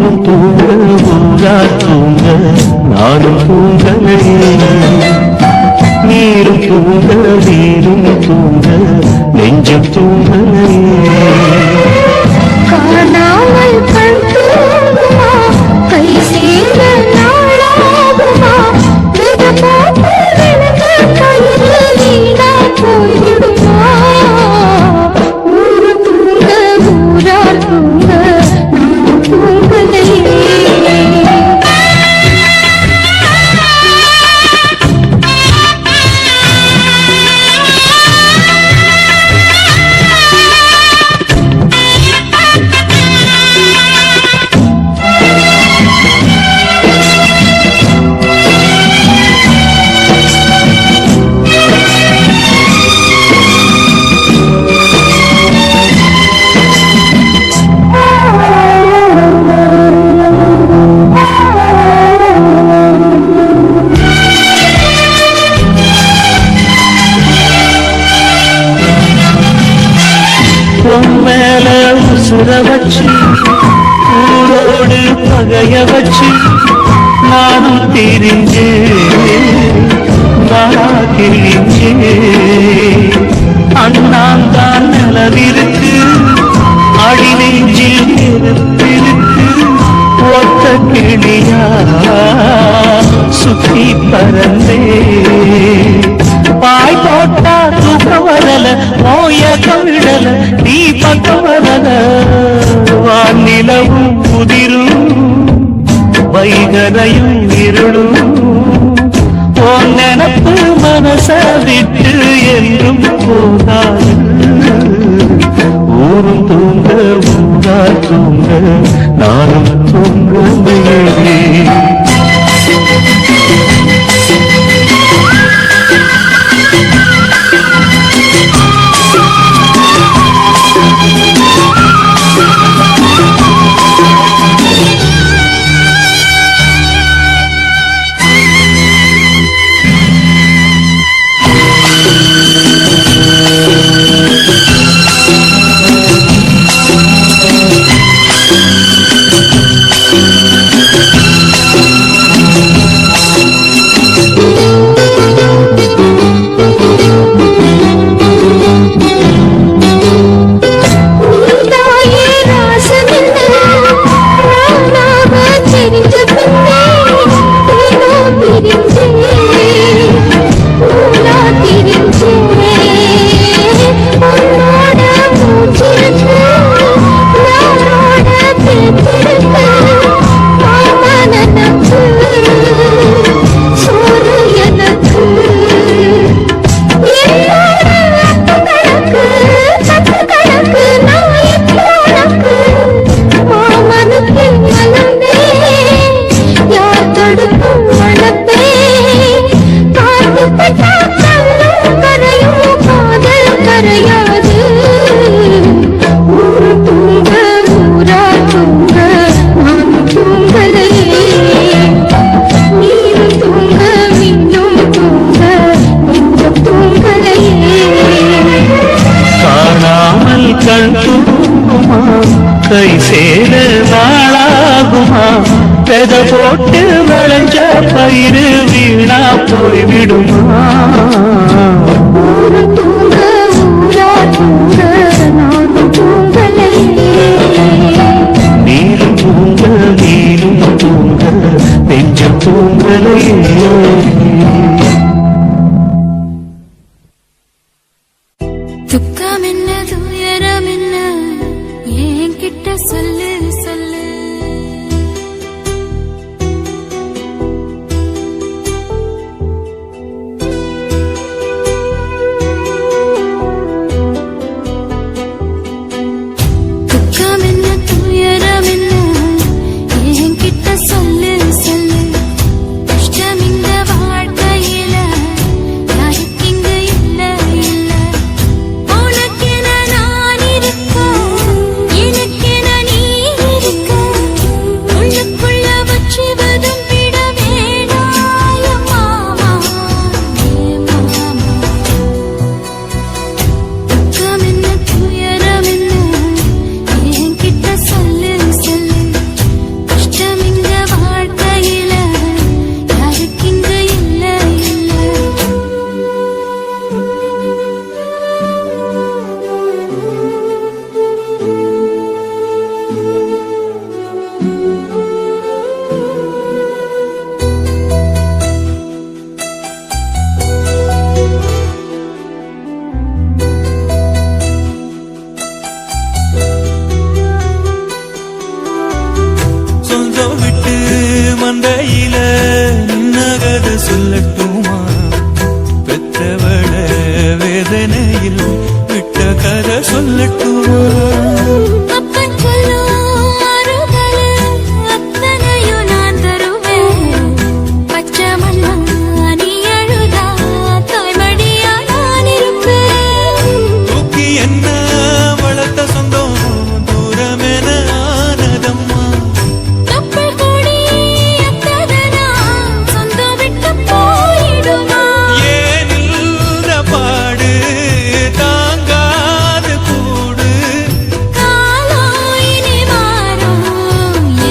ஊரும் தூங்க ஊரா தூங்க நானும் தூங்கலையே நீரும் தூங்க வீரும் தூங்க நெஞ்சம் தூங்கலையே காணாமல் கண் தூங்குமா கை சேர்ந்த நாளாகுமா வச்சு ஊரோடு பகைய வச்சு நானும் தெரிஞ்சே அண்ணாந்தான் நிலவிருக்கு அடி நெஞ்சில் நெருப்பிருக்கு ஒத்த கிளியா சுத்தி பறந்தே பாய் போட்டா தூக்கம் வரல மோயக்கம் விடல நீ பக்கம் வரல வானிலவும் புதிரும் வைகரையும் இருளும் உன் நினப்பு மனச விட்டு என்றும் போதாது ஊரும் தூங்க ஊரா தூங்க நானும் தூங்க கை சேர நாளாகுமா பெத போட்டு விளைஞ்ச பயிறு வீணா போய்விடுமா நீரும் தூங்க நீரும் தூங்க நெஞ்சம் தூங்கலையே துக்கம் என்ன துயரம் என்ன என்கிட்ட சொல்லு சொல்லு துக்கம் என்ன துயரம் என்ன என்கிட்ட சொல்லு சொல்லு கஷ்டம் இந்த வாழ்க்கையில யாருக்கு இங்கு இல்ல இல்ல உனக்கென நான் இருக்க எனக்கென நீ சொல்லட்டுமா பெற்றவள வேதனையில் விட்ட கதை சொல்லட்டுமா அப்பன் சொல்லும் ஆறுதல் அத்தனையும் நான் தருவேன் பச்சை மண்ணா நீ அழுதா தாய்மடியா நான் இருப்பேன் தூக்கி என்ன வளர்த்த சொந்தம் தூரமென ஆனதம்மா கப்பல் கூடி எத்ததனா சொந்தம் விட்டு போயிடுமா ஏன் இந்த பாடு தாங்காது கூடு காலம் இனி மாறும்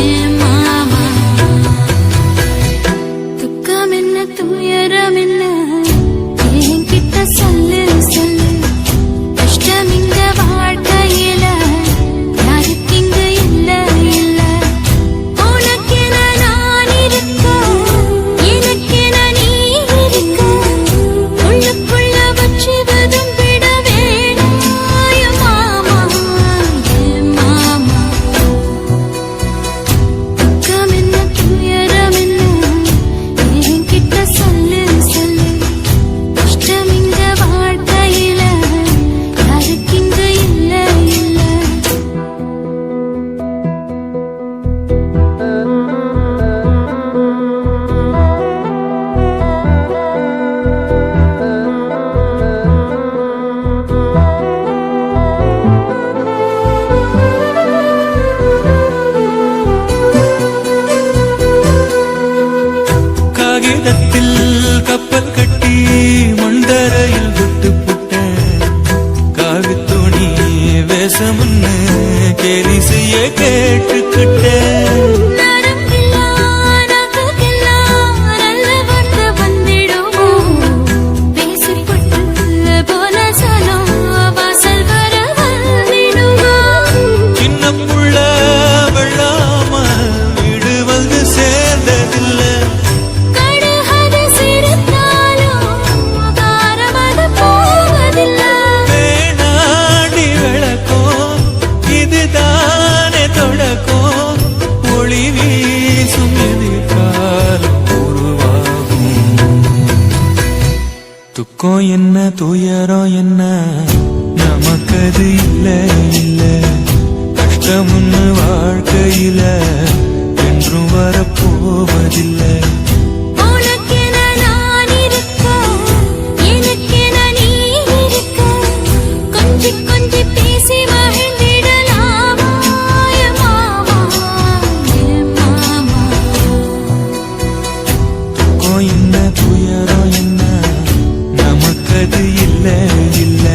ஏன் மாமா துக்கம் என்ன துயரம் என்ன என்கிட்ட சொல்லு சொல்லு கஷ்டம் இந்த வாழ்க்கையில யாருக்கு இங்க இல்ல இல்ல உனக்கென நான் இருக்க எனக்கென நீ இருக்க உள்ளுக்குள்ள வச்சுவதும் விட வேணும் மாமா என் மாமா துக்கம் என்ன துயரம் என்ன என்கிட்ட சொல்லு சொல்லு கஷ்டம் இந்த வாழ்க்கையில யாருக்கு இங்க இல்ல இல்ல காகிதத்தில் கப்பல் கட்டி மண்டரையில் விட்டு புட்டேன் காவித்துணி வேஷமுன்னு கேலி செய்ய கேட்டுக்கிட்டேன் நரம்பெல்லாம் நகக்கெல்லாம் நல்ல வார்த்தை வந்திடுமோ பேசிப்பட்டு போன சனம் வாசல் வர வந்திடுமோ சின்ன புள்ள வெள்ளாம வீடு வந்து சேர்ந்ததில்லை கடுகது சிரித்தாலும் காரமது போவதில்லை வேணாடி விளக்கும் இதுதானே தொடக்கும் ஒளி வீசும் எதிர்காலம் உருவாகும் துக்கம் என்ன துயரம் என்ன நமக்கது இல்ல இல்ல கஷ்டம்னு வாழ்க்கையில என்றும் வரப்போவதில்லை உனக்கென நான் இருக்க எனக்கென நீ இருக்க கொஞ்சி கொஞ்சி பேசி மகிழ்ந்திடலாமா என் மாமா என் மாமா துக்கம் என்ன துயரம் என்ன நமக்கது இல்ல இல்ல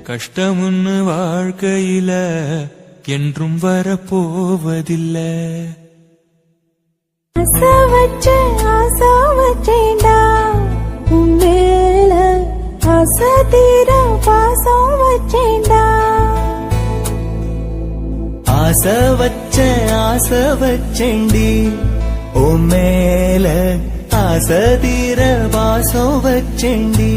கஷ்டம்னு வாழ்க்கையில என்றும் வரப்போவதில்லை ஆசை வச்சேன்டா உன் மேல ஆசை தீர பாசம் வச்சேன்டா ஆசை வச்சேண்டி உன் மேல ஆசை தீர வாசம் வச்சேண்டி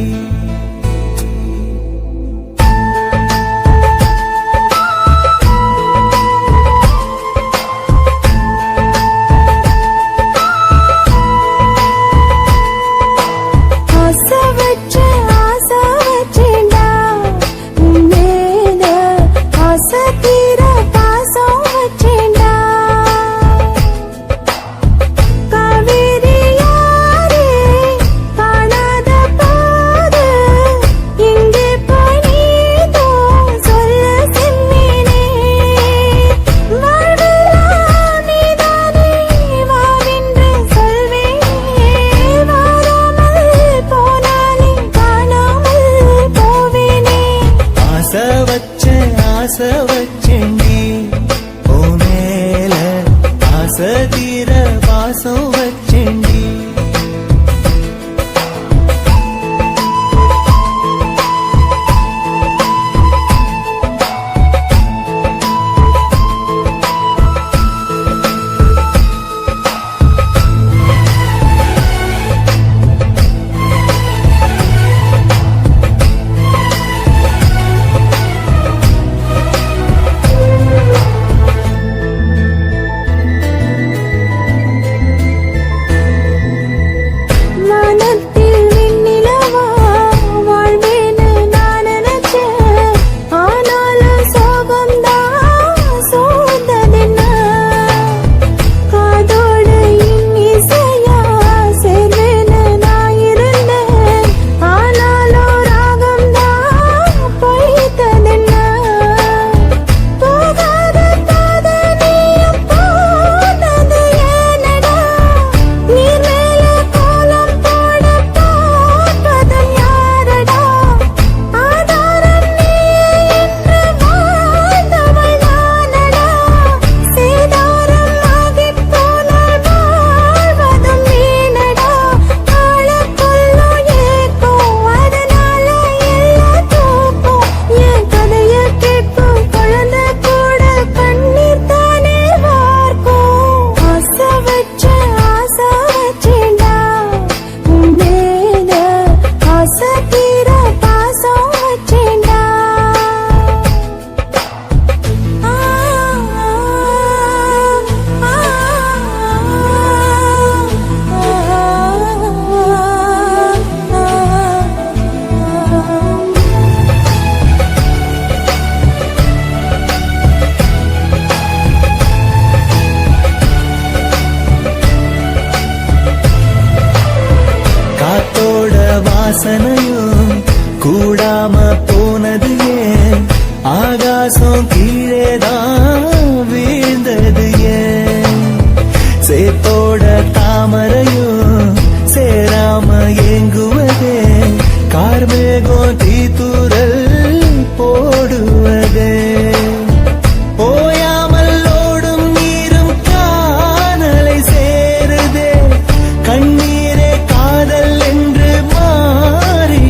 ஆசை வச்சேன்டா உன் மேல ஆசை தீர பாசம் வச்சேன்டா காவேரி யாரே காணாத போது எங்கே போனீதோ சொல்ல செம்மீனே வாழ்வெல்லாம் நீதானே வாவென்று சொல்வேனே வாராமல் போனாலே காணாமல் போவேனே ஆசை வச்சேண்டி உன் மேல ஆசை தீர வாசம் வச்சேண்டி வாசனையும் கூடாம போனது ஏன் ஆகாசம் கீழேதான் வீழ்ந்தது ஏன் சேத்தோட தாமரையும் சேராம ஏங்குவதே கார்மேகம் தீத்துரல் போடுவதே ஓயாமல் ஓடும் நீரும் காணலை சேருதே கண்ணீரே காதல் என்று மாறி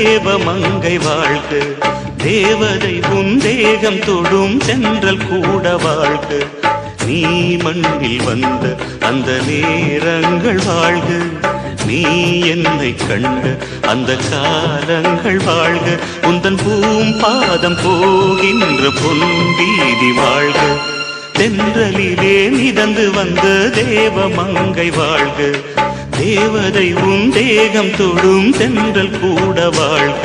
தேவமங்கை வாழ்க, தேவதை உன் தேகம் தொடும் தென்றல் கூட வாழ்க, நீ மண்ணில் வந்த அந்த நேரங்கள் வாழ்க, நீ என்னை கண்ட அந்த காலங்கள் வாழ்க, உந்தன் பூம்பாதம் போகின்ற பொன் வீதி வாழ்க, தென்றலிலே மிதந்து வந்த தேவமங்கை வாழ்க, தேவதை உன் தேகம் தொடும் தென்றல் கூட வாழ்க.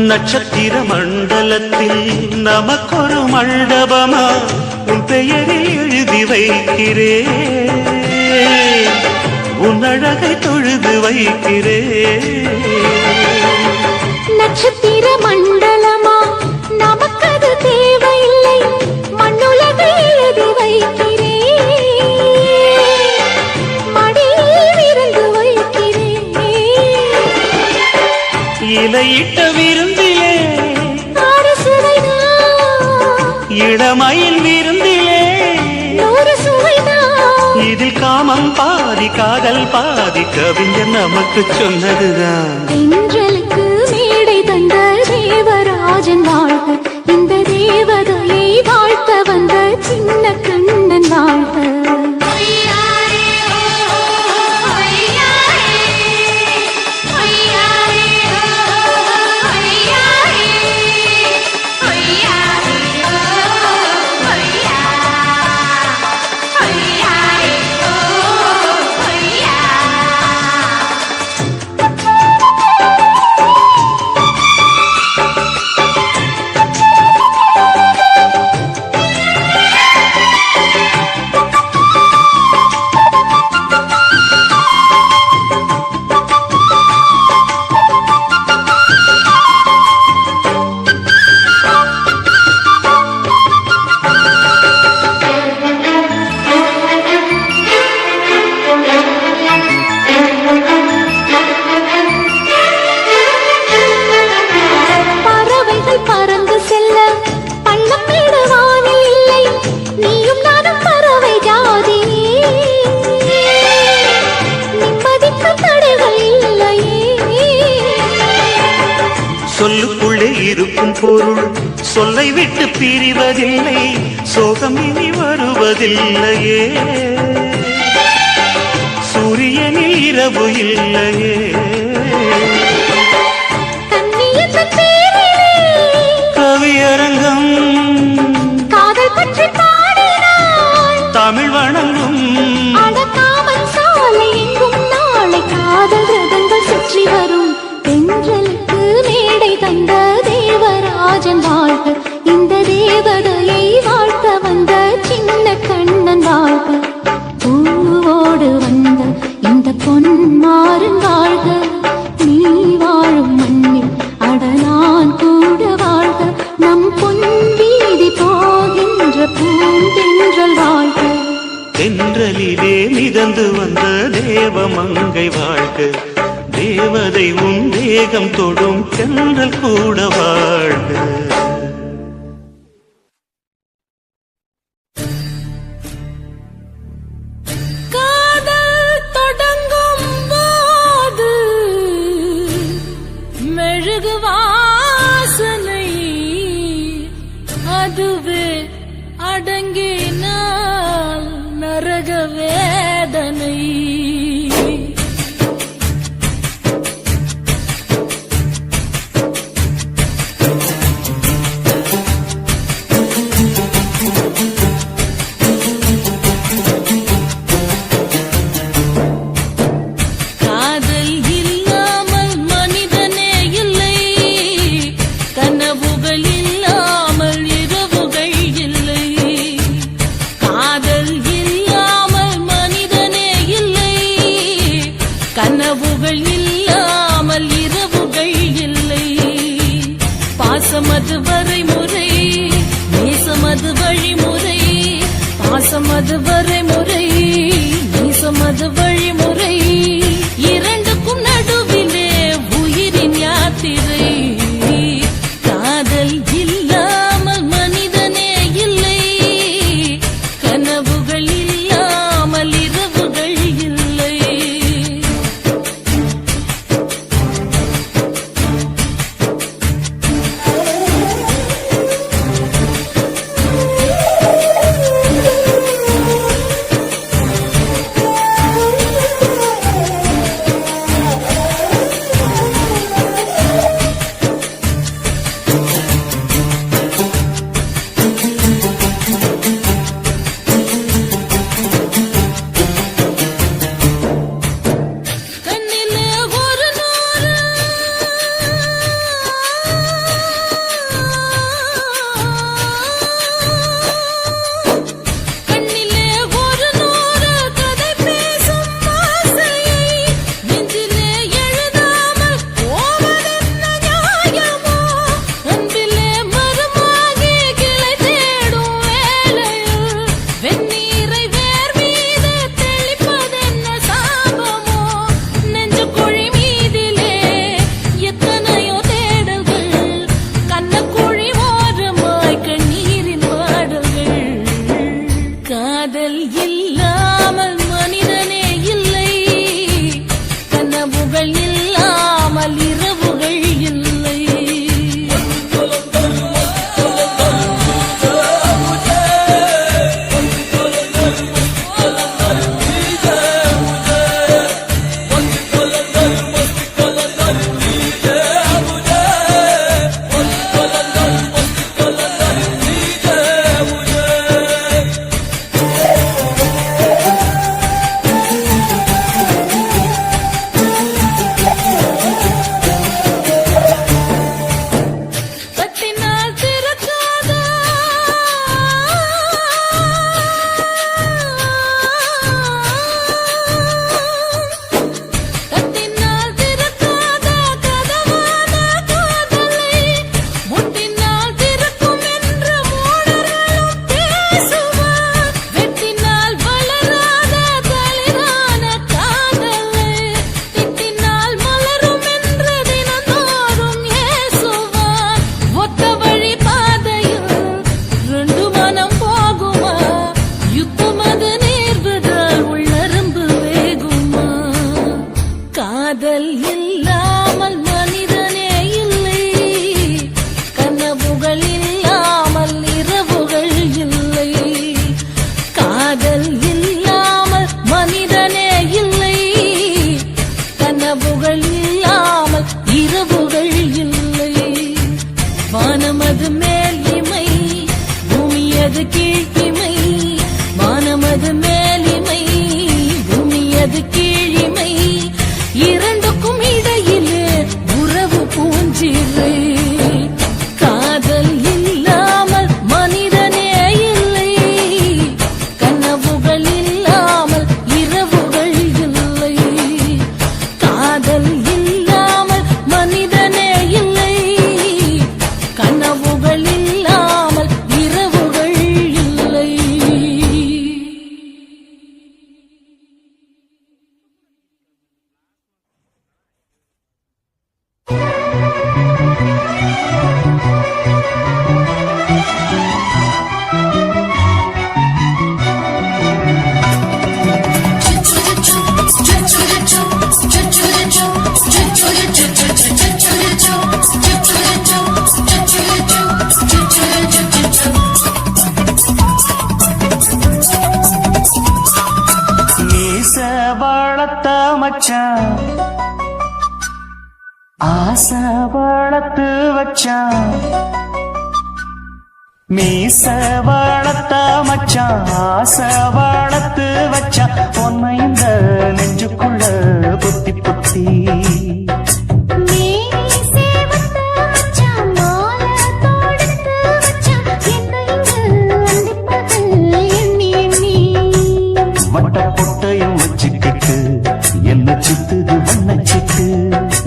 நட்சத்திர மண்டலத்தில் நமக்கொரு மண்டபமா உன் பெயரில் எழுதி வைக்கிறேன், உன் அழகை தொழுது வைக்கிறேன். நட்சத்திர மண்டலமா நமக்கது தேவையில்லை, மண்ணுலகை எழுதி வைக்கிறேன், மடியில் இருந்து வைக்கிறேன். இலையிட்ட விருந்திலே இளமயில் விருந்திலே இதில் காமம் பாதி காதல் பாதி கவிஞர் நமக்கு சொன்னதுதான். தென்றலுக்கு மேடை தந்த தேவராஜன் வாழ்க, இந்த தேவதையை வாழ்த்த வந்த சின்ன கண்ணன் வாழ்க. சொல்லுக்குள்ளே இருக்கும் பொருள் சொல்லை விட்டு பிரிவதில்லை, சோகம் இனி வருவதில்லையே, சூரியனில் இரவு இல்லையே. கவியரங்கம் காதல் பற்றி பாடினாள், தமிழ் வணங்கும் அடக்காமன் சாலை எங்கும் நாளை காதல் ரதங்கள் சுற்றி வரும். தென்றலுக்கு மேடை தந்த தேவராஜன் வாழ்க, இந்த தேவதையை வாழ்த்த வந்த சின்ன கண்ணன் வாழ்க. பூவோடு வந்த இந்த பொன்மாறன் வாழ்க, நீ வாழும் மண்ணில் அடலான் கூட வாழ்க, நம் பொன் வீதி போகின்ற பூந்தென்றல் வாழ்க. தென்றலிலே மிதந்து வந்த தேவமங்கை வாழ்க, தேவதை உன் தேகம் தொடும் தென்றல் கூட வாழ்க. காதல் தொடங்கும் போது மெழுகு வாசனை, அதுவே அடங்கினால் நரக வேதனை. அது வரைமுறை, நேசம் அது வழிமுறை. பாசம் அது வரைமுறை, நேசம் அது வழிமுறை. இரண்டுக்கும் நடுவிலே உயிரின் யாத்திரை. காதல் இல்லாமல் மனிதனே இல்லை, கனவுகள் இல்லாமல் இரவுகள் இல்லை. கண்ணிலே ஒரு நூறு, கண்ணிலே ஒரு நூறு கதை பேசும் ஆசையை நெஞ்சிலே எழுதாமல் போவதென்ன நியாயமோ? அன்பிலே மரமாகி கிளை தேடும் வேளையில் வெந்நீரை வேர் மீது தெளிப்பதென்ன சாபமோ? நெஞ்சு குழி மீதிலே எத்தனையோ தேடல்கள், கண்ணக்குழி ஓரமாய் கண்ணீரின் பாடல்கள். காதல் இல்லாமல் மனிதனே இல்லை, கனவுகள் இல்லாமல் இரவுகள் இல்லை. தட்டினால் திறக்காதா, தட்டினால் திறக்காதா கதவான காதலை முட்டினால் திறக்கும் என்று மூடர்களும் பேசுவார். வெட்டினால் வளராத தளிரான காதலை திட்டினால் மலரும் என்று தினந்தோறும் ஏசுவார். ஒத்த வழி பாதையில் ரெண்டு மனம் போகுமா? யுத்தம் அது நேர்வதால் உள்ளரம்பு வேகுமா? காதல் இல்லாமல் மனிதனே இல்லை, கனவுகள் இல்லாமல் இரவுகள் இல்லை. காதல் இல்லாமல் மனிதனே இல்லை, கனவுகள் இல்லாமல் இரவுகள் இல்லை. வானமது மேல் இமை, பூமியது கீழ்மை. வானமது மேல் இமை, பூமியது கீழிமை. இரண்டுக்கும் இடையிலே உறவு பூஞ்சிலை. காதல் இல்லாமல் மனிதனே இல்லை, கனவுகள் இல்லாமல் இரவுகள் இல்லை. காதல் இல்லாமல் மனிதனே இல்லை, கனவுகள் இல்லாமல் இரவுகள் இல்லை. மீச வளர்த்த மச்சான், ஆசை வளர்த்து வச்சான். மீச வளர்த்த மச்சான், ஆசை வளர்த்து வச்சான். பொன்னை இந்த நெஞ்சுக்குள்ள பொத்தி பொத்தி. வட்ட பொட்டையும் வச்சுக்கிட்டு என்ன சுத்துது வண்ணச்சிட்டு.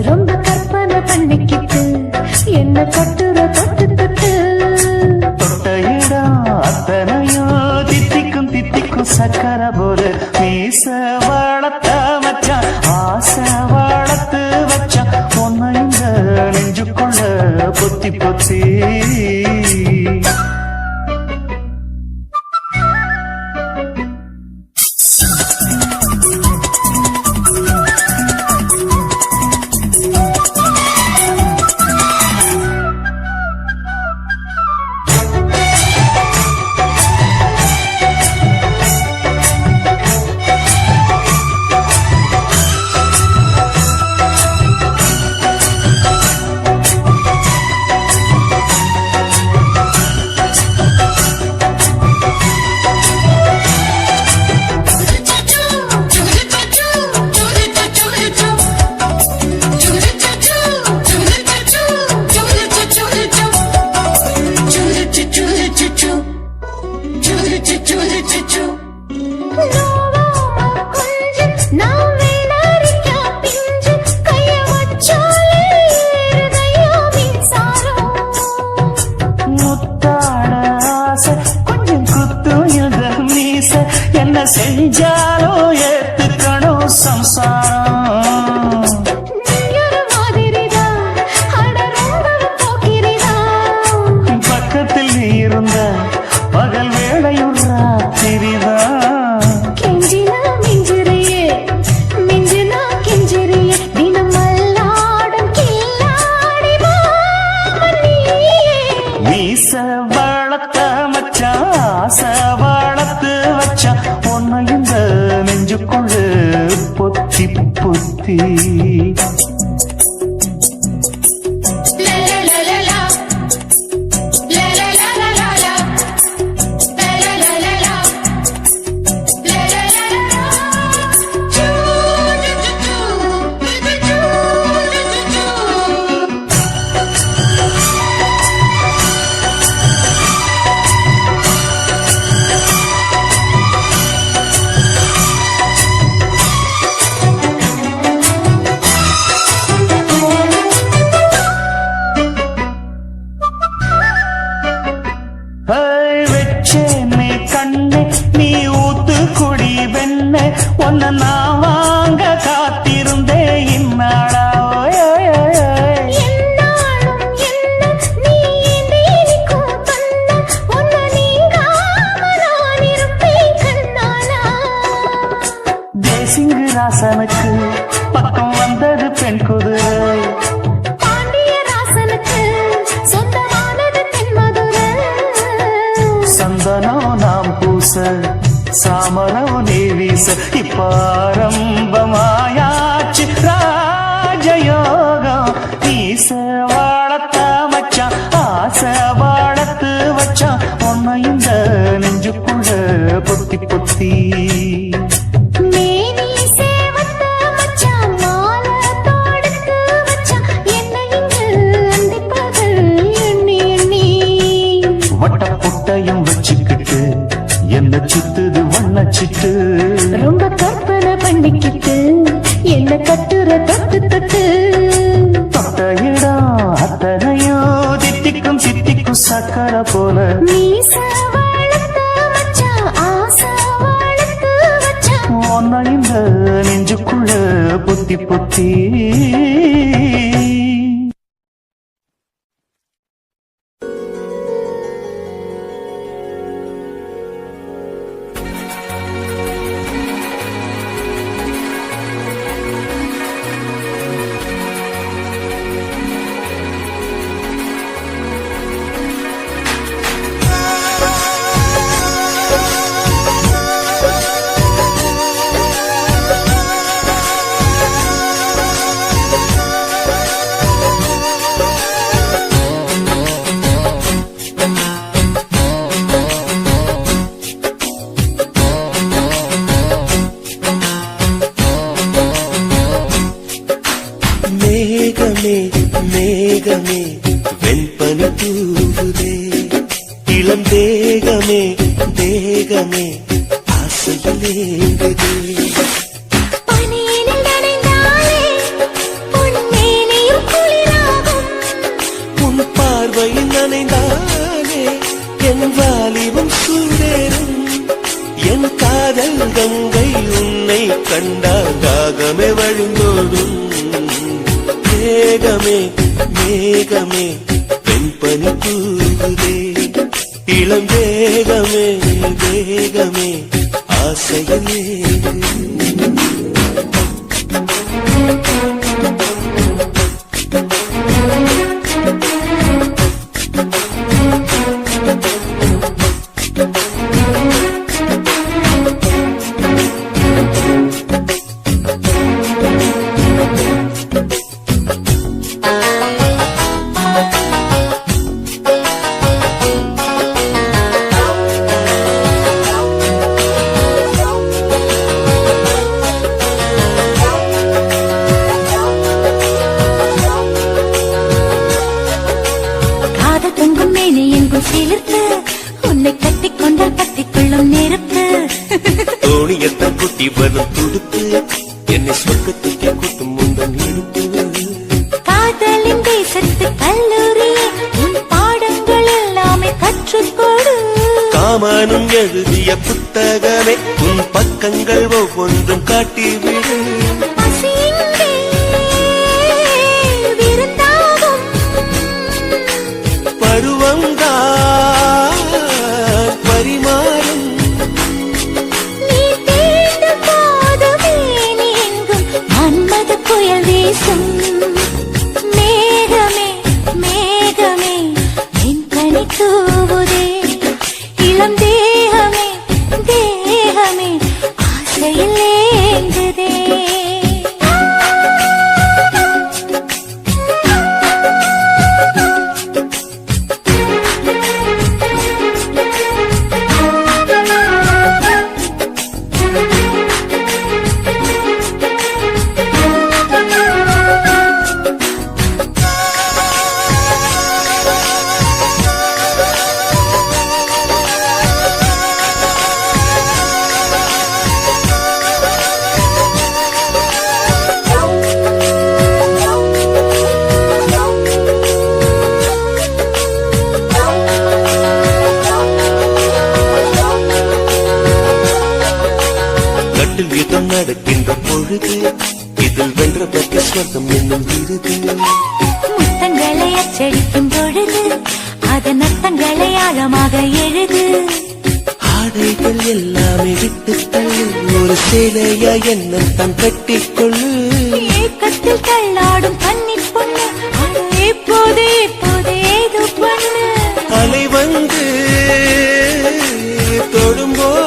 ரொம்ப கற்பனை பண்ணிக்கிட்டு என்ன கட்டுற தொட்டு தொட்டு பொத்தி பொத்தி என்ன செஞ்சாலோ ஏத்துக்கணும் சம்சாரம் பக்கத்தில் நீ இருந்த பகல் வேளையும் ராத்திரிதான் கெஞ்சினா மிஞ்சிறியே மிஞ்சினா கெஞ்சிறியே தினம் மல்லாடும் கில்லாடி மீச வளர்த்த மச்சான் ஆசை வளர்த்து வச்சான் உன்னை இந்த நெஞ்சுக்குள்ளு பொத்தி பொத்தி வெச்சேனே கண்ணே நீ ஊத்து குடி வெண்ணே உன்னை நான் வாங்க காத்திருந்தே இந்நாளா தேசிங்கு ராசனுக்கு பக்கம் வந்தது பெண் குதிரை சந்தனம் நாம் பூச சாமரம் நீ வீச இப்பாரம்பமாயாச்சு ராஜயோகம் ஈச வாழத்த மச்சான் ஆசை வாழத்து வச்சான் உன்னை இந்த நெஞ்சுக்குள்ள பொத்தி பொத்தி வட்டப்புட்டையும் வச்சுக்கிட்டு என்ன சுத்துது வண்ணச்சிட்டு ரொம்ப கற்பனை பண்ணிக்கிட்டு என்ன கட்டுற தொட்டு தொட்டு தொட்ட இடம் அத்தனையோ தித்திக்கும் சித்திக்கும் சக்கர போல உன்னை இந்த நெஞ்சுக்குள்ள பொத்தி பொத்தி மேகமே மேகமே வெண்பனி தூவுதே இளம் தேகமே தேகமே ஆசையிலேங்குதே உன் பார்வையில் நனைந்தானே என் வாலிபம் சூடேறும் என் காதல் கங்கை உன்னை கண்டால் தாகமே வழிந்தோடும் மேகமே மேகமே வெண்பனி தூவுதே இளம் வேகமே வேகமே ஆசையிலே உன்னை கட்டிக்கொண்டால் கட்டிக்கொள்ளும் நெருப்பு தோணியத்தான் குட்டி வரும் துடுப்பு என்னை சொர்க்கத்துக்கே கூட்டும் முந்தன் இடுப்பு காதலின் தேசத்து கல்லூரியே உன் பாடங்கள் எல்லாமே கற்றுக்கொடு காமனும் எழுதிய புத்தகமே உன் பக்கங்கள் ஒவ்வொன்றும் காட்டிவிடு பரிமாறும் நீ தீண்டும் போதுமே நீங்கும் மன்மத புயல் வீசும் மேகமே மேகமே என் கனி தூவுதே இளம் தேகமே தேகமே ஆசையில் ஏங்குதே நடக்கின்ற பொழுது இதில் வென்ற பக்க சொர்க்கம் என்னும் விருது முத்தங்களை அச்சடிக்கும் பொழுது அதன் அர்த்தங்களை ஆழமாக எழுது ஆடைகள் எல்லாமே விட்டு தள்ளு ஒரு சேலையா என்ன தான் கட்டிக்கொள்ளு ஏக்கத்தில் தள்ளாடும் கன்னி பொண்ணு எப்போது எப்போது ஏதோ பண்ணு அலை வந்து தொடும்போது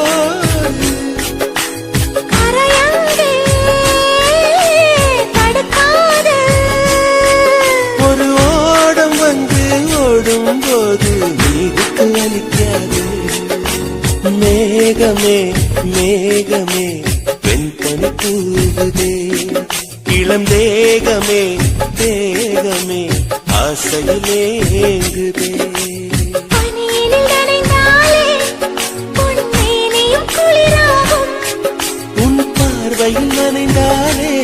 போது நீருக்கு அளிக்காது மேகமே மேகமே வெண்பனி தூவுதே இளம் தேகமே தேகமே ஆசையிலே ஏங்குதே உன் பார்வையில் நனைந்தாலே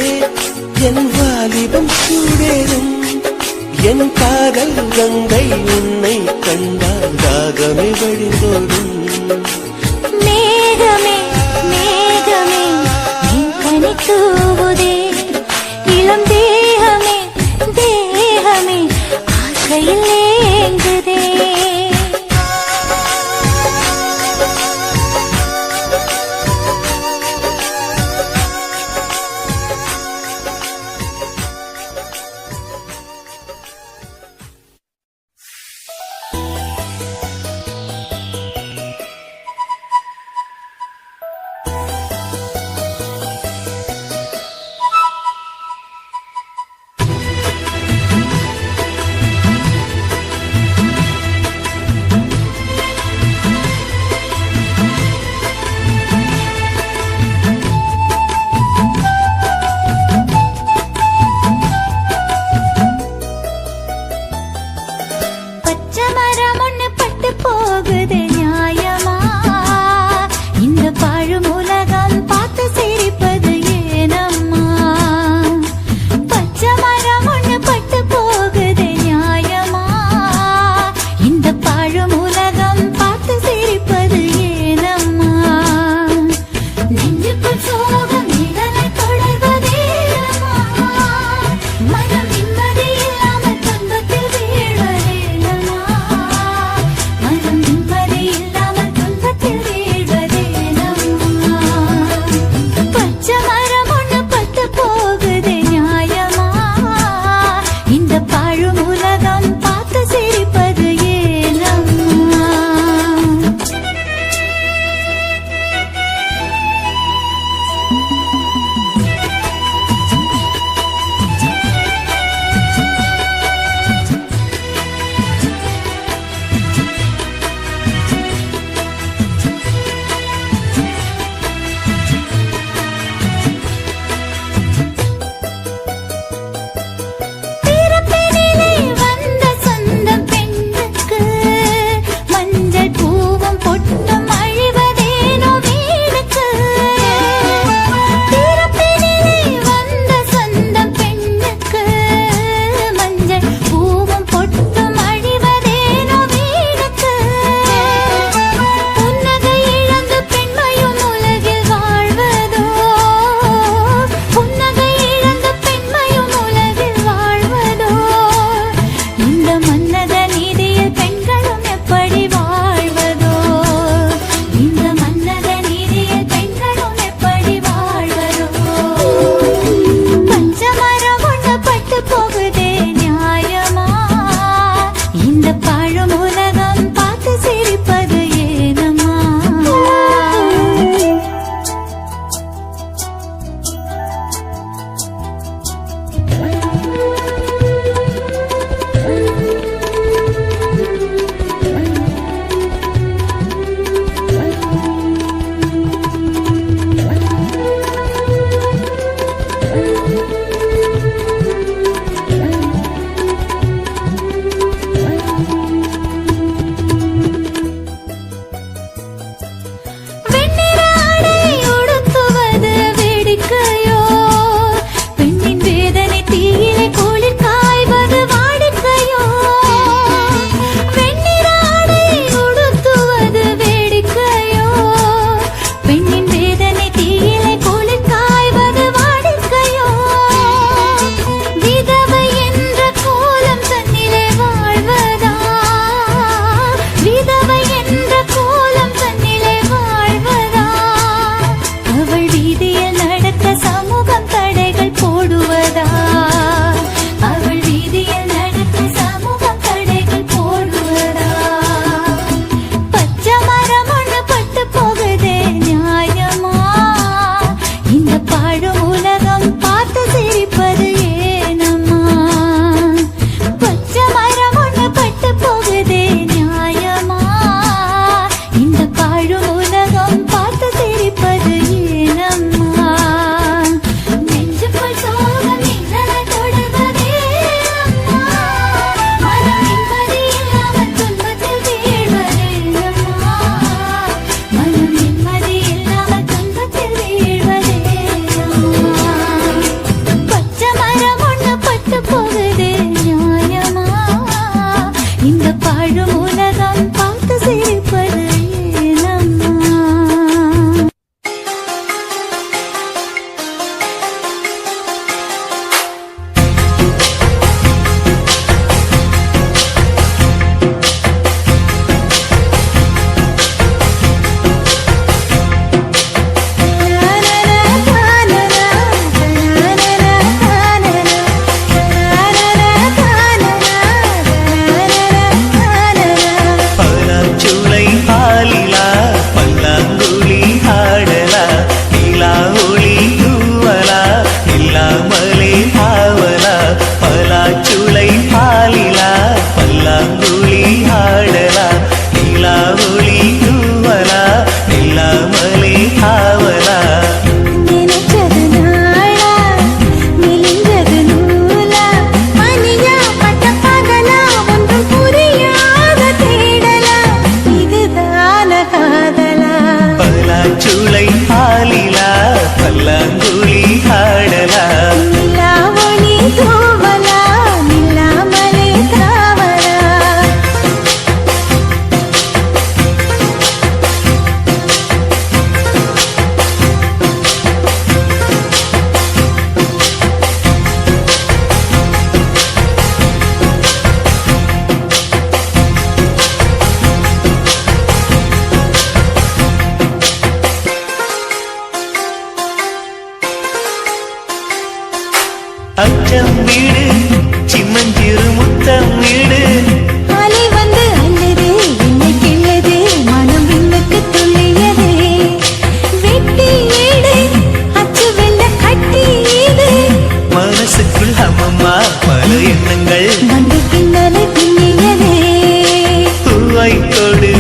என் வாலிபம் சூடேறும் என் காதல் கங்கை உன்னை கண்டால் தாகமே வழிந்தோடும் மேகமே மேகமே என் கனி தூவுதே இளம் தேகமே தேகமே ஆசையில் ஏங்குதே மனம் நிம்மதி இல்லாமல் துன்பத்தில் வீழ்வதேனமா இந்த பாழும் உலகம் பார்த்து சிரிப்பது ஏனம்மா? வெண்ணிற ஆடை உடுத்துவது வேடிக்கையோ? பெண்ணின் வேதனை தீயிலே குளிர் காய்வது வாடிக்கையோ? வெண்ணிற ஆடை உடுத்துவது வேடிக்கையோ? பெண்ணின் வேதனை தீயிலே குளிர் காய்வது வாடிக்கையோ? விதவை என்ற கோலம் தன்னிலே வாழ்வதா? விதவை என்ற கோலம் தன்னிலே வாழ்வதா? அவள் வீதியில் நடக்க சமூகம் தடைகள் போடுவதா? அவள் வீதியில் நடக்க சமூகம் தடைகள் போடுவதா? பச்சை மரம் ஒண்ணு பட்டு போகுதே நியாயமா? இந்த பாழும் உலகம் பார்த்து சிரிப்பது ஏனம்மா? பச்சை மரம் ஒண்ணு பட்டு போகுதே நியாயமா? இந்த பாழும் உலகம் பார்த்து சிரிப்பது ஏனம்மா? நெஞ்சுக்குள் சோகம் நிழலை தொடுவதே அம்மா. மனம் நிம்மதி இல்லாமல் துன்பத்தில் வீழ்வதே அம்மா. மனம் நிம்மதி இல்லாமல் துன்பத்தில் வீழ்வதே அம்மா. பச்சை மரம் ஒண்ணு பட்டு போகுதே நியாயமா? இந்த பாழும் உலகம் பார்த்து சிரிப்பது ஏனம்மா? பலாச்சுளை பாலிலா பல்லாங்குழி ஆடலா நிலா ஒளி தூவலா இல்லாமலே ஆவலா. பலாச்சுளை பாலிலா பல்லாங்குழி ஆடலா நிலா ஒளி தூவலா இல்லாமலே ஆவலா. நினைச்சது நாளா மெலிஞ்சது நூலா? மணியா பட்ட பகலா ஒன்றும் புரியாத தேடலா? இதுதான காதலா? பலாச்சுளை பாலிலா பல்லாங்குழி ஆடலா நிலா ஒளி தூவலா நில்லாமலே தாவலா? அச்சம் வீடு சின்னஞ்சிறு முத்தம் வீடு. அலை வந்து அல்லது என்னை கிள்ளது மனம் விண்ணுக்கு துள்ளியதே. வெட்டி ஏடு அச்சு வெள்ள கட்டி இது மனசுக்குள் அம்மம்மா பல எண்ணங்கள் வந்து பின்னலை பின்னியதே. பூவை கொடு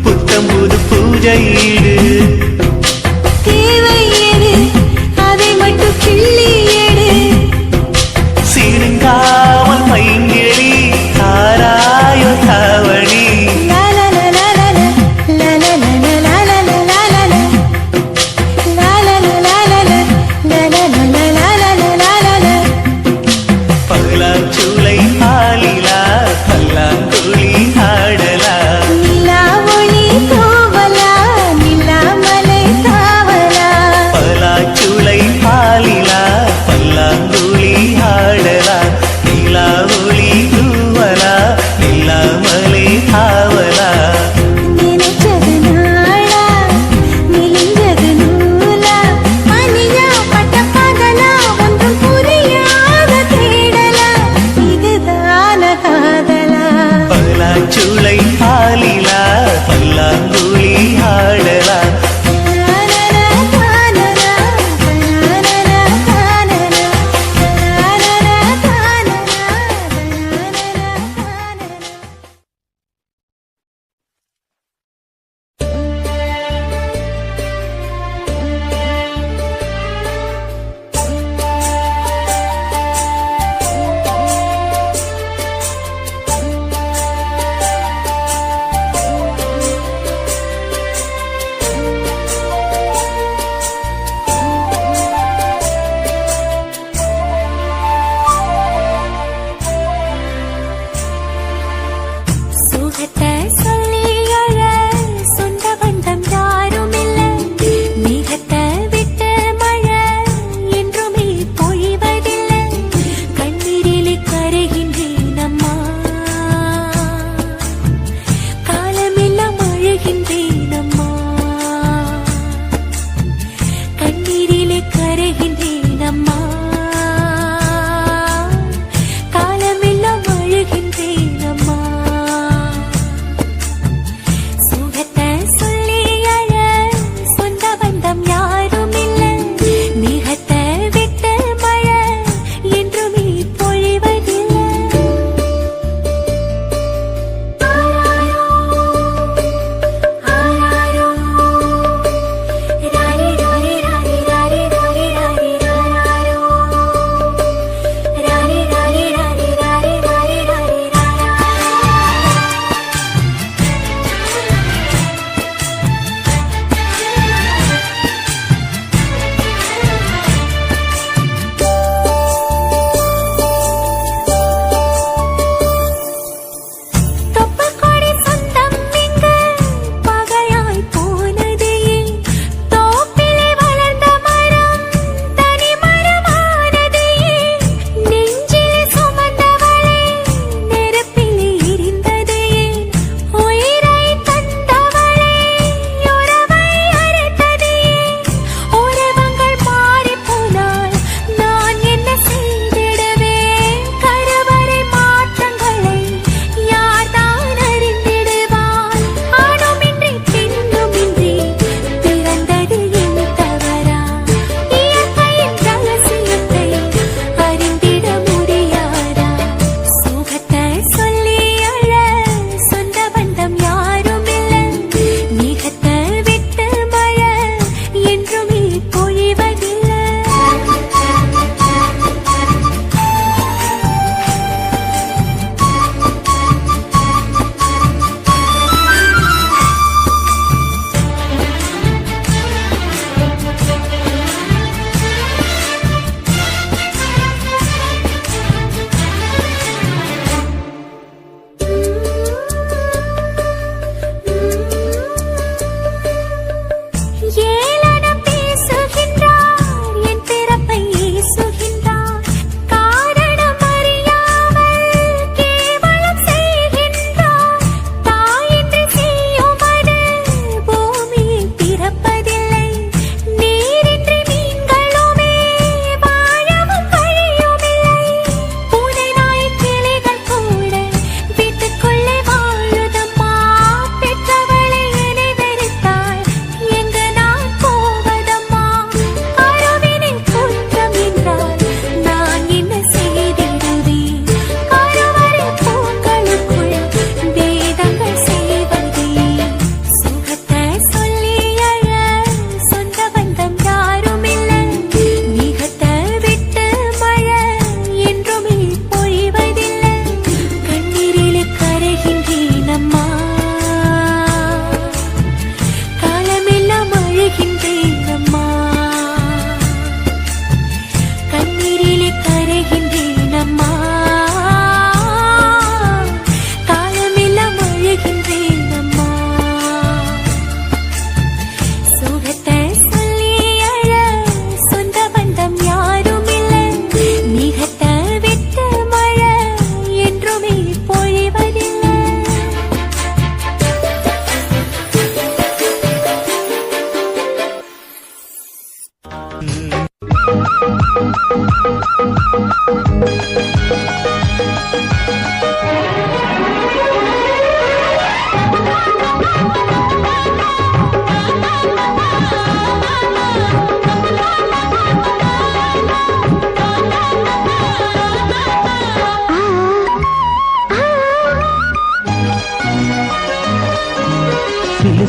புத்தம் புது பூஜை ஈடு. தேவை ஏது அதை மட்டும் கிள்ளி ஏடு. சீருங்காமல் மைங்கிழி தாராயோ தாவணி. லா லா லா லா லா லா லா லா லா லா லா லா லா லா லா. லா லா லா லா லா லா லா லா லா லா லா லா லா லா. பலாச்சுளை பாலிலா பல்லாங்குழி ஆடலா நிலா ஒளி தூவலா நில்லாமலே தாவலா? பலாச்சுளை பாலிலா பல்லாங்குழி ஆடலா நிலா ஒளி தூவலா நில்லாமலே ஆவலா. நினைச்சது நாளா மெலிஞ்சது நூலா? மணியா பட்ட பகலா ஒன்றும் புரியாத தேடலா? இதுதான காதலா?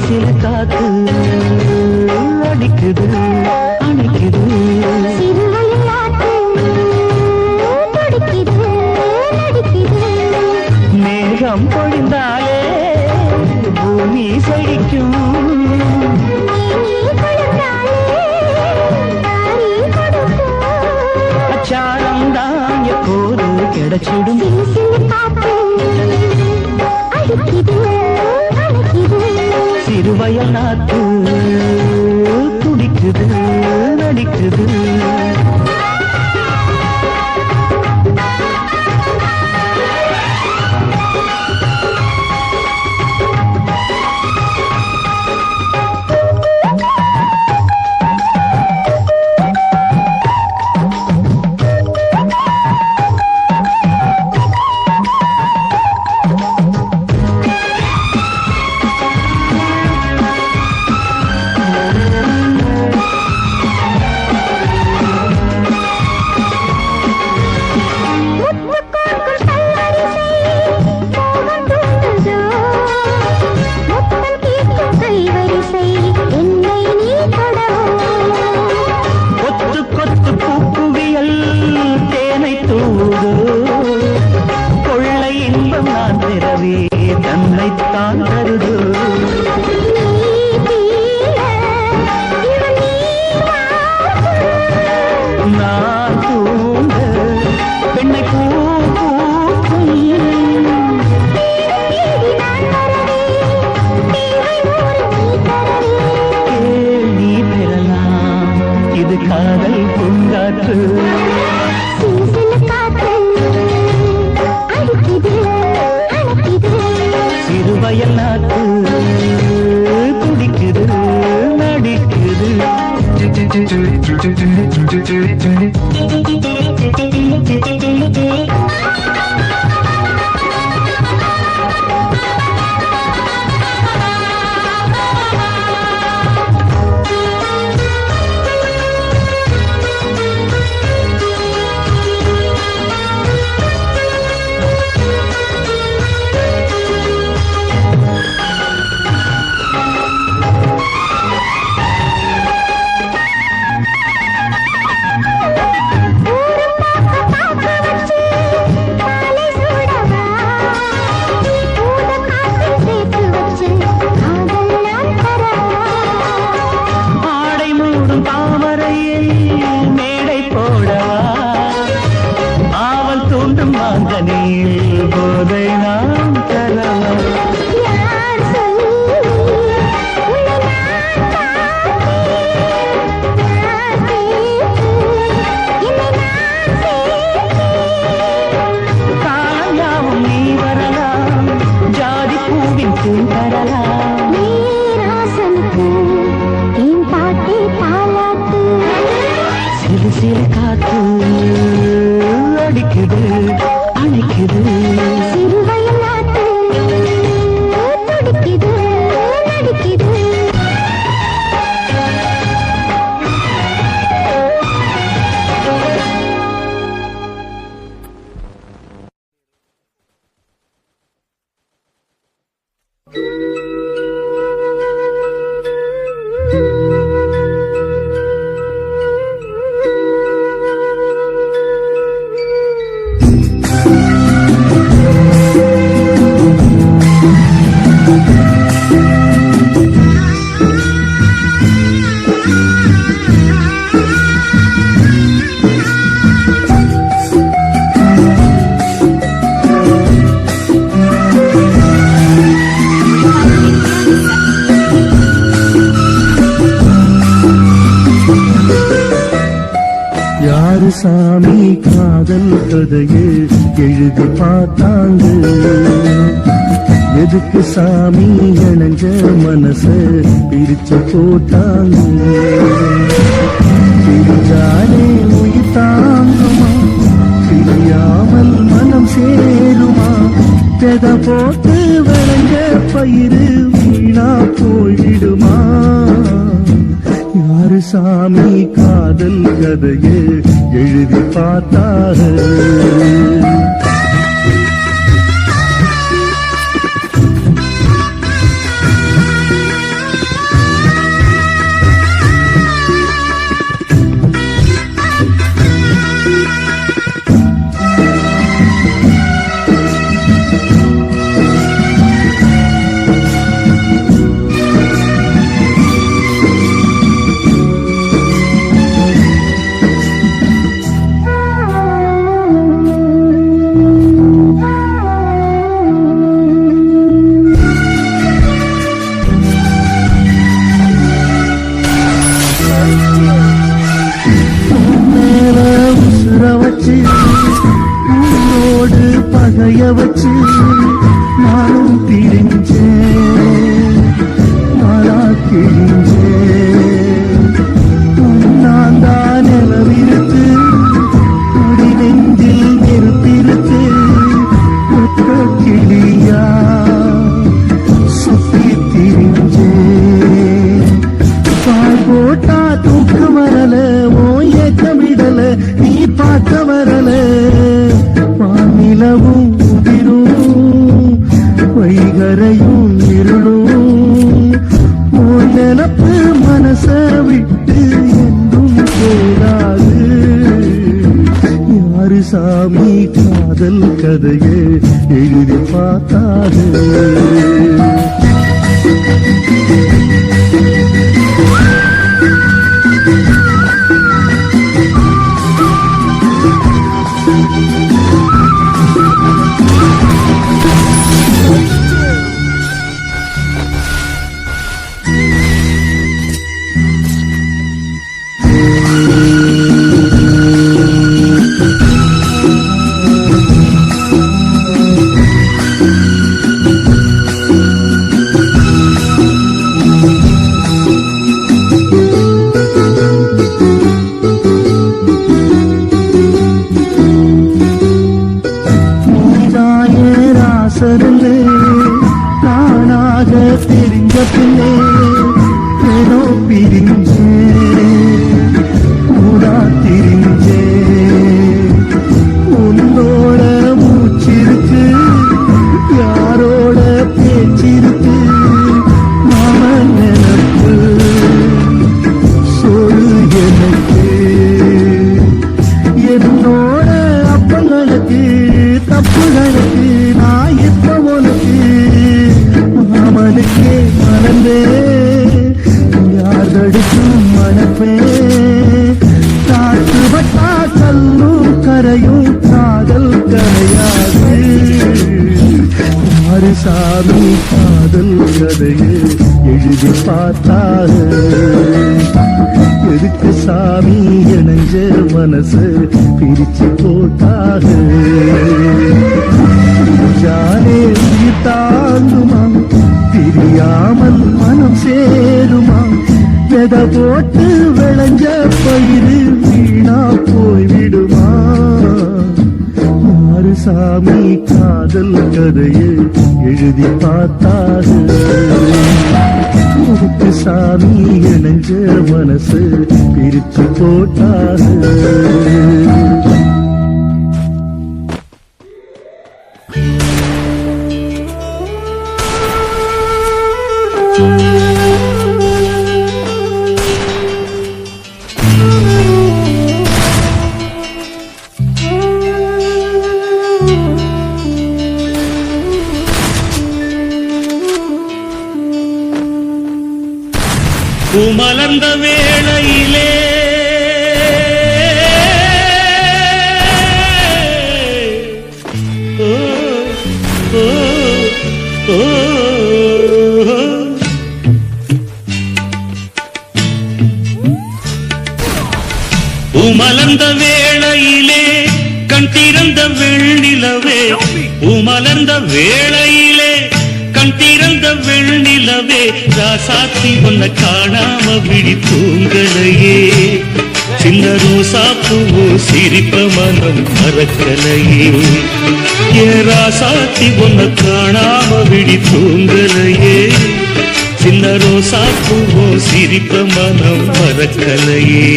சிறு காத்து அடிக்குது அணைக்குது மேகம் பொழிந்தாலே பூமி செழிக்கும் அச்சாரம் தான் எப்போது கிடைச்சிடும் சிறுவயல் நாத்து துடிக்குது நடிக்குது தன்னைத்தான் தருது நான் தூங்க பெண்ணை பூ பூக்கும் நீ பெறலாம் இது காதல் பூங்காற்று சிறுவயல் நாத்து துடிக்குது நடிக்குது போதை நாம் தரலாம் காயாவும் நீ வரலாம் ஜாதி பூவின் பூ தரலாம் சிறு சிறு காத்து அடிக்குது அணைக்குது சிறுவயல் நாட்டு துடிக்குது நடிக்குது யாரு சாமி காதல் கதையை எழுதி பார்த்தாங்க எதுக்கு சாமி இணைஞ்ச மனச பிரிச்சு போட்டாங்க பிரிஞ்சாலே உயிர் தாங்குமா பிரியாமல் மனம் சேருமா பெத போட்டு விளைஞ்ச பயிறு வீணா போய்விடுமா யாரு சாமி காதல் கதையை எழுதி பார்த்தாரு வைகரையும் இருளும் உன் நினப்பு மனச விட்டு என்றும் போராது. யாரு சாமி காதல் கதையை எழுதி பார்த்தாரு? ராசருளே நானாக தெரிஞ்ச பிள்ளை ஏதோ பிரிஞ்சே ஊடா திரிஞ்சே. உன்னோட மூச்சிருக்கு யாரோட பேச்சிருக்கு மாமன் நினப்பு சொல்லு எனக்கு. என்னோட அப்பங்களுக்கு தப்புகளுக்கு நான் இப்ப உனக்கு மாமனுக்கே மறந்தே யார் தடுக்கும் மனப்பே. காற்று வட்டா கல்லும் கரையும் காதல் கரையாது. யாரு சாமி காதல் கதையை எழுதி பார்த்தாரு? எதுக்கு சாமி இணைஞ்ச மனசு பிரிச்சு போட்டாரு? ஜானே உயிர் தாங்குமா தெரியாமல் மனம் சேருமா? விதை போட்டு விளைஞ்ச பயிறு வீணா போய்விடுமா? யாரு சாமி காதல் கதையை எழுதி பார்த்தாரு? உனக்கு சாமி இணைஞ்ச மனசு பிரிச்சு போட்டாரு. பூமலர்ந்த வேளையிலே பூமலர்ந்த வேளையிலே கண் திறந்த வெள்ளிலவே. பூமலர்ந்த வேளையிலே கண் திறந்த வெள்ளிலவே. ராசாத்தி உன்னை காணாம விழி தூங்கலையே. சின்ன ரோசா பூவோ சிரிப்ப மனம் மறக்கலையே. ஏ ராசாத்தி உன்னை காணாம விழி தூங்கலையே. சின்ன ரோசா பூவோ சிரிப்ப மனம் மறக்கலையே.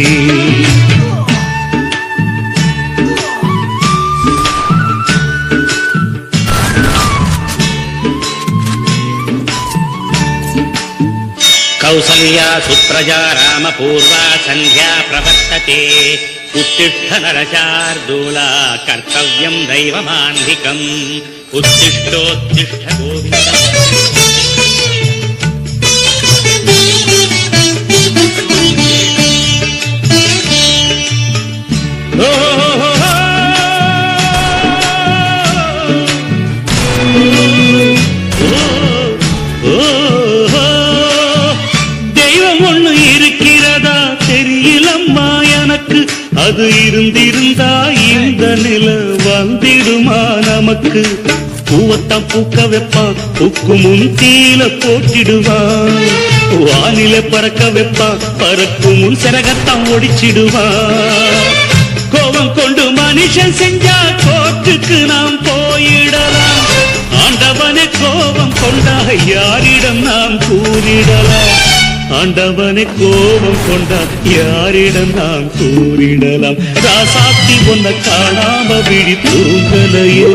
कौसल्या सुप्रजा रामपूर्वा सन्ध्या प्रवर्तते. उत्तिष्ठ नरशार्दूला कर्तव्यं दैवमान्धिकम्. उत्तिष्ठोत्तिष्ठ गोविन्द. அது இருந்திருந்தா இந்த நில வந்திடுமா நமக்கு? பூவத்தான் பூக்க வைப்பான் பூக்கு முன் தீல போட்டிடுவான். வானில பறக்க வைப்பான் பறக்கும் முன் சிறகத்தான் ஒடிச்சிடுவான். கோபம் கொண்டு மனுஷன் செஞ்சா கோர்ட்டுக்கு நாம் போயிடலாம். ஆண்டவனே கோபம் கொண்டா யாரிடம் நாம் கூறிடலாம்? ஆண்டவனை கோபம் கொண்டா யாரிடம் நாம் கூறிடலாம்? ராசாத்தி உன்னை காணாம விழி தூங்கலையே.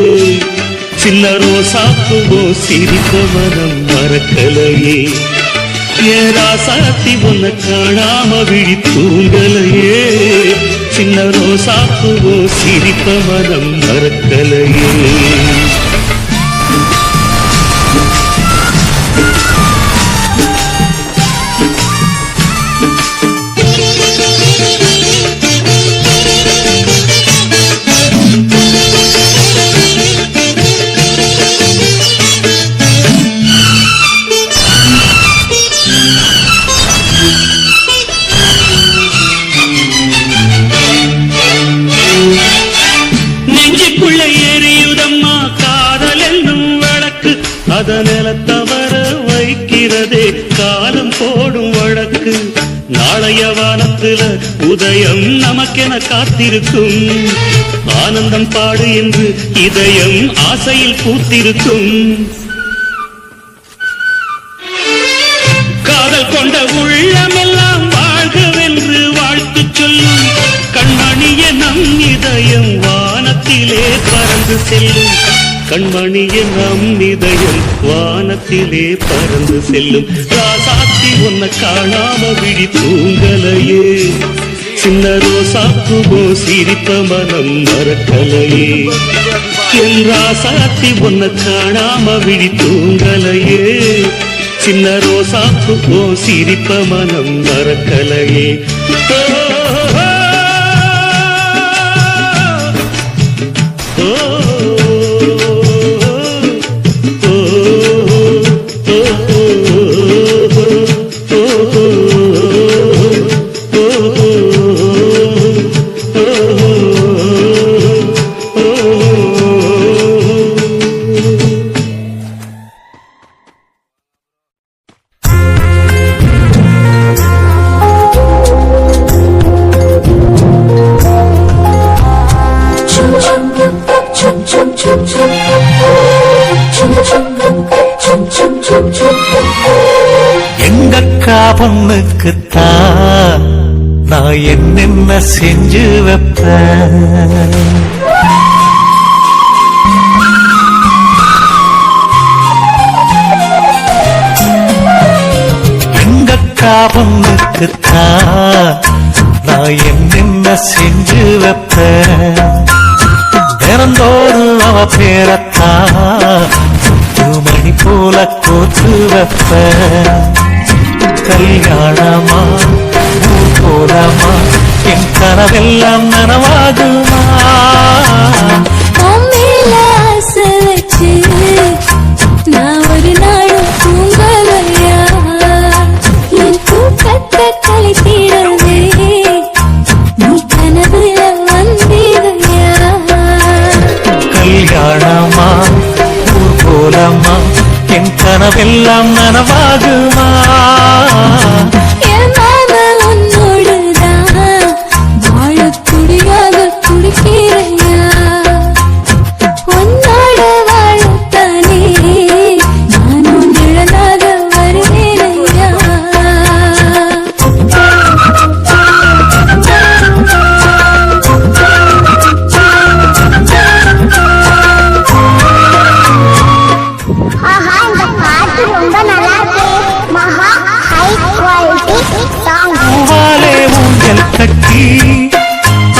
சின்ன ரோசாப்பூவோ சிரித்த மனம் மறக்கலையே ஏன் ராசாத்தி உன்னை காணாம விழி தூங்கலையே சின்ன ரோசாப்பூவோ சிரித்த மனம் மறக்கலையே நெஞ்சுக்குள்ள எரியுதம்மா காதல் என்னும் வழக்கு அதனில தவற வைக்கிறதே காலம் போடும் வழக்கு நாளைய வானத்துல உதயம் நமக்கென காத்திருக்கும் ஆனந்தம் பாடு என்று இதயம் ஆசையில் பூத்திருக்கும் காதல் கொண்ட உள்ளமெல்லாம் வாழ்கவென்று வாழ்த்து சொல்லும் கண்மணிய நம் இதயம் வானத்திலே பறந்து செல்லும் கண்மணிய நம் இதயம் வானத்திலே பறந்து செல்லும் ராசாத்தி உன்னை காணாம விழி தூங்கலையே சின்ன ரோசாப்பூவோ சிரித்த மனம் மறக்கலையே என் ராசாத்தி உன்னை காணாம விழி தூங்கலையே சின்ன ரோசாப்பூவோ சிரித்த மனம் மறக்கலையே எங்கக்கா பொண்ணுக்குத்தான் நான் என்னென்ன செஞ்சு வைப்பேன் எங்கக்கா பொண்ணுக்குத்தான் நான் என்னென்ன செஞ்சு வைப்பேன் திறந்தோறும் அவ பேரத்தான் மணி போல கோத்து வைப்ப கல்யாணமா ஊர் போலமா என் கனவெல்லாம் நனவாகுமா நான் ஒரு நாளும் தூங்கலையா என் தூக்கத்தை கழித்திடவே நீ கனவுல வந்திடையா கல்யாணமா ஊர் போலமா என் கனவெல்லாம் நனவாகுமா என் மாமா உன்னோடுதான் வாழ துடியாக துடிக்கிறையா உன்னோட வாழத்தானே நானும் நிழலாக வருவேனையா ஆஹா இந்த பாட்டு ரொம்ப நல்லா இருக்கு மகா ஹை குவாலிட்டி சாங் பூவாலே ஊஞ்சல் கட்டி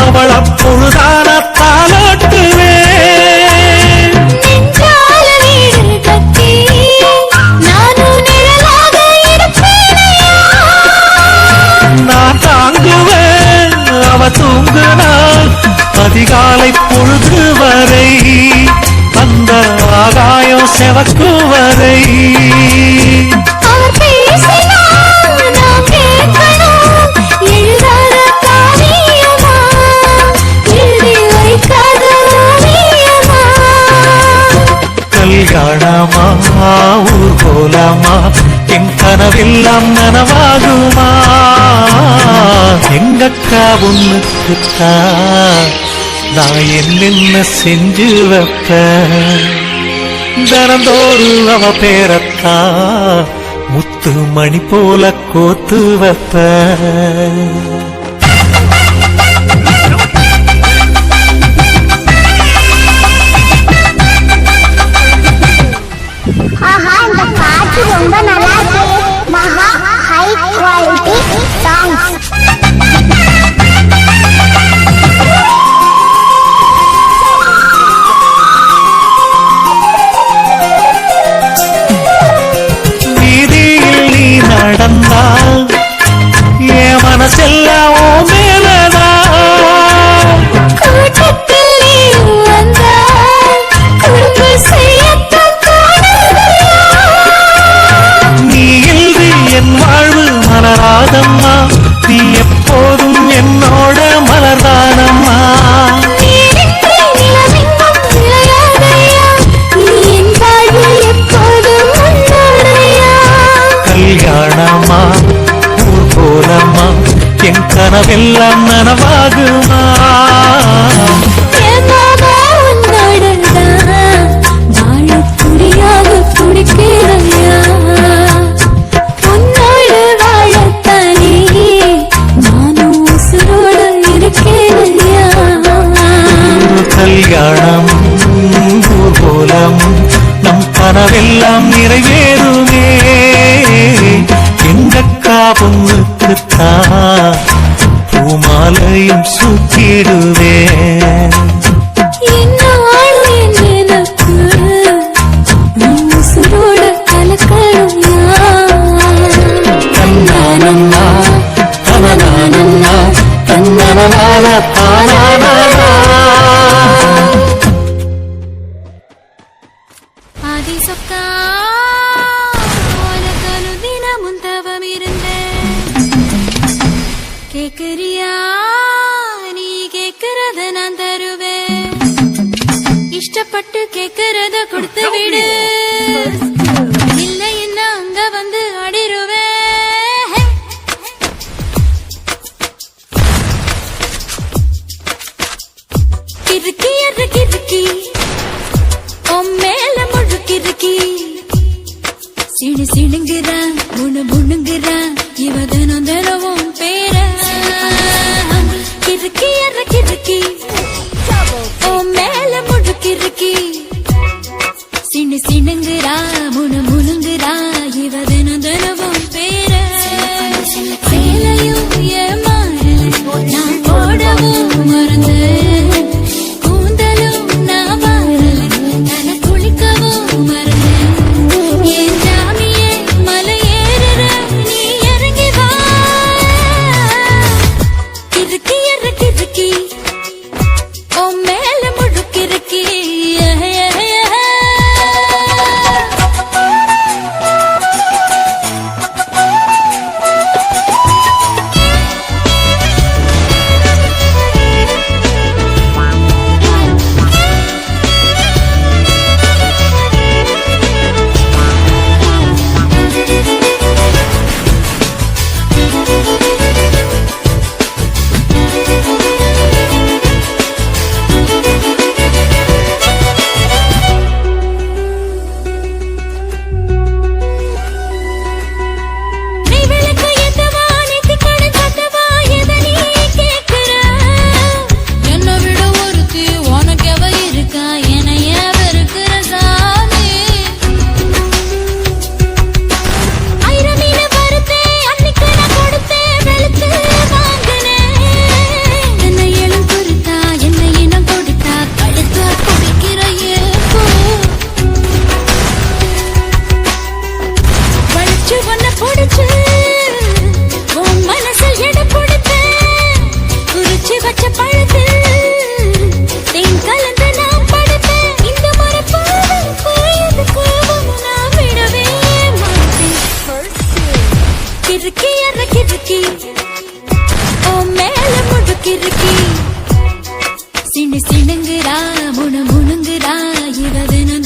அவள் அப்பொழுதான தாலாட்டுவேன் நெஞ்சால வீடு கட்டி நானும் நிழலாக இருப்பேனையா நான் தாங்குவேன் அவ தூங்குனாள் அதிகாலை பொழுது வரை அந்த ஆகாயம் செவக்கு வரை அவர் பேசினால் நாம் கேட்கணும் எழுதாத காரியமா எழுதி வைக்காத ஓவியமா கல்யாணமா ஊர் போலாமா என் கனவெல்லாம் நனவாகுமா எங்கக்கா ஒண்ணுக்குத்தான் நான் என்னென்ன செஞ்சு வைப்பேன் தினந்தோறு அவ பேரத்தா முத்து மணி போல கோத்து வைப்பேன் நடந்தா என் மனசெல்லாம் உன் மேலதான். கூட்டத்தில் நீ வந்தால் குறும்பு செய்யத்தான் தோணுதையா? நீ இன்றி என் வாழ்வு மலராதம்மா, நீ எப்போதும் என்னோட மலர்தானம்மா. நீரின்றி நிலவெங்கும் நிலையாதையா? நீ என் வாழ்வில் எப்போதும் உன்னோடையா? கல்யாணமா ஊர்கோலமா என் கனவெல்லாம் நனவாகுமா? என் மாமா உன்னோடதான் வாழத் துடியாக துடிக்கிறையா? உன்னோடு வாழத்தானே நானும் உசுரோடு இருக்கிறையா? கல்யாணம் ஊர்கோலம் நம் கனவெல்லாம் நிறைவேறுமே. எங்கக்கா பொண்ணுக்குத்தான் பூமாலையும் சூட்டிடுவேன். என்னாலும் என் நினைப்பு நீ உசுரோடு கலக்கணும்யா? தன்னானன்னா தனனானன்னா தன்னனனான தானானா. ஆதி சொக்கா உனக்கொரு தினமும் தவம் இருந்தேன். கேக்குறியா? நீ கேக்குறத நான் தருவேன். இஷ்டப்பட்டு கேக்குறத கொடுத்து விடு, இல்லை என்ன அங்க வந்து அடிருவேன். கிறுக்கி என்ற கிறுக்கி உன் மேல முழுக்கிறுக்கி சிடு சிடுங்குறா முணு முணுங்குறா இவ தினம் தினமும் பேர கிறுக்கி என்ற கிறுக்கி உன் மேல முழுக்கிறுக்கி சிடு சிடுங்குறா முணு முணுங்குறா இவ தினம் தினமும் பேர சேலையும் ஏமாறல நான் போடவும் மறந்தேன். கூந்தலும் நான் வாரல தன குளிக்கவும் மறந்தேன். என் ஜாமியே மலை ஏறுற நீ இறங்கி வா. கிறுக்கி எற கிறுக்கி உன் மேல முழுக்கிறுக்கி நீ விளக்கு ஏத்தவா நெத்தி கண் காட்டவா எத நீ கேக்குற? என்ன விட ஒருத்தி உனக்கு எவ இருக்கா? என்னைய வெறுக்கிற சாமி. ஆயிரம் மீன வறுத்தே அன்னைக்கு நான் கொடுத்தேன் வெளுத்து வாங்கினேன். என்ன இளம் கொடுத்தா என்ன இனம் கொடுத்தா கழுத்தா குடிக்கிற ஏப்போ வளைச்சு ஒன்ன பொடிச்சு உன் மனசில் எடை கொடுப்பேன். குறிச்சு வச்ச பழத்து தேன் கலந்து நான் படுப்பேன். இந்த முறை பாவம் போயது கோபம் நான் விடவே மாட்டேன். கிறுக்கி எற கிறுக்கி உன் மேல முடுக்கிறுக்கி சிண்டு சிடுங்குறா முணு முணுங்குறா இவ தினம்